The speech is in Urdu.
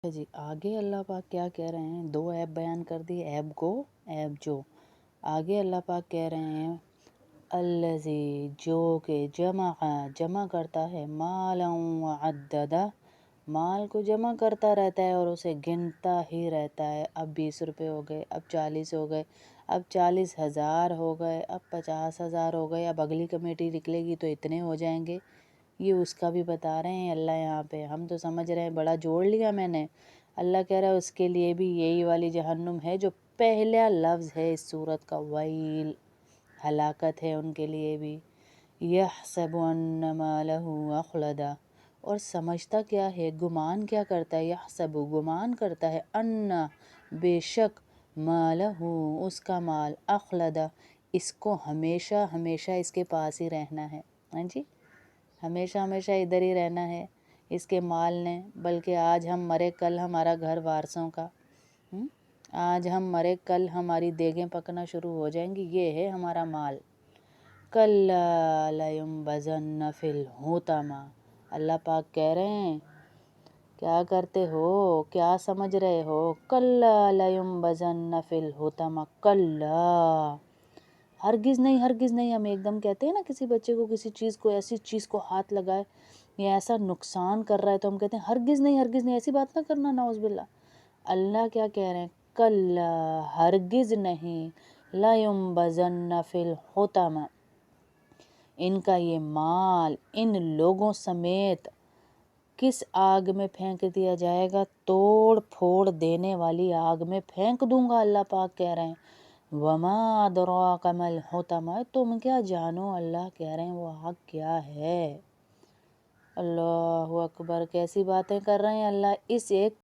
جی آگے اللہ پاک کیا کہہ رہے ہیں؟ دو عیب بیان کر دی، عیب گو عیب جو۔ آگے اللہ پاک کہہ رہے ہیں الذی، جو کہ جمع کرتا ہے مالا وعددہ، مال کو جمع کرتا رہتا ہے اور اسے گنتا ہی رہتا ہے۔ اب 20 روپے ہو گئے، اب 40 ہو گئے، اب 40,000 ہو گئے، اب 50,000 ہو گئے، اب اگلی کمیٹی نکلے گی تو اتنے ہو جائیں گے۔ یہ اس کا بھی بتا رہے ہیں اللہ یہاں پہ۔ ہم تو سمجھ رہے ہیں بڑا جوڑ لیا میں نے، اللہ کہہ رہا ہے اس کے لیے بھی یہی والی جہنم ہے جو پہلا لفظ ہے اس سورت کا، ویل، ہلاکت ہے ان کے لیے بھی۔ یحسب ان مالہ اخلدہ، اور سمجھتا کیا ہے، گمان کیا کرتا ہے، یحسب گمان کرتا ہے، ان بے شک، مالہ اس کا مال، اخلدہ اس کو ہمیشہ ہمیشہ اس کے پاس ہی رہنا ہے۔ ہاں جی، ہمیشہ ہمیشہ ادھر ہی رہنا ہے اس کے مال نے، بلکہ آج ہم مرے کل ہمارا گھر وارثوں کا، آج ہم مرے کل ہماری دیگیں پکنا شروع ہو جائیں گی، یہ ہے ہمارا مال۔ کَلَّا لَيُنبَذَنَّ فِي الْحُطَمَةِ، اللہ پاک کہہ رہے ہیں کیا کرتے ہو، کیا سمجھ رہے ہو، کَلَّا لَيُنبَذَنَّ فِي الْحُطَمَةِ، کَلَّا ہرگز نہیں، ہرگز نہیں۔ ہم ایک دم کہتے ہیں نا کسی بچے کو کسی چیز کو، ایسی چیز کو ہاتھ لگائے یا ایسا نقصان کر رہا ہے تو ہم کہتے ہیں ہرگز نہیں، ہرگز نہیں، ایسی بات نہ کرنا، نعوذ باللہ۔ اللہ کیا کہہ رہے ہیں، کَلَّا ہرگز نہیں، لَيُنبَذَنَّ فِي الْحُطَمَةِ، ان کا یہ مال ان لوگوں سمیت کس آگ میں پھینک دیا جائے گا، توڑ پھوڑ دینے والی آگ میں پھینک دوں گا، اللہ پاک کہہ رہے ہیں۔ وَمَا أَدْرَاكَ مَا الْحُطَمَةُ، تم کیا جانو، اللہ کہہ رہے ہیں وہ آگ کیا ہے۔ اللہ اکبر، کیسی باتیں کر رہے ہیں اللہ، اس ایک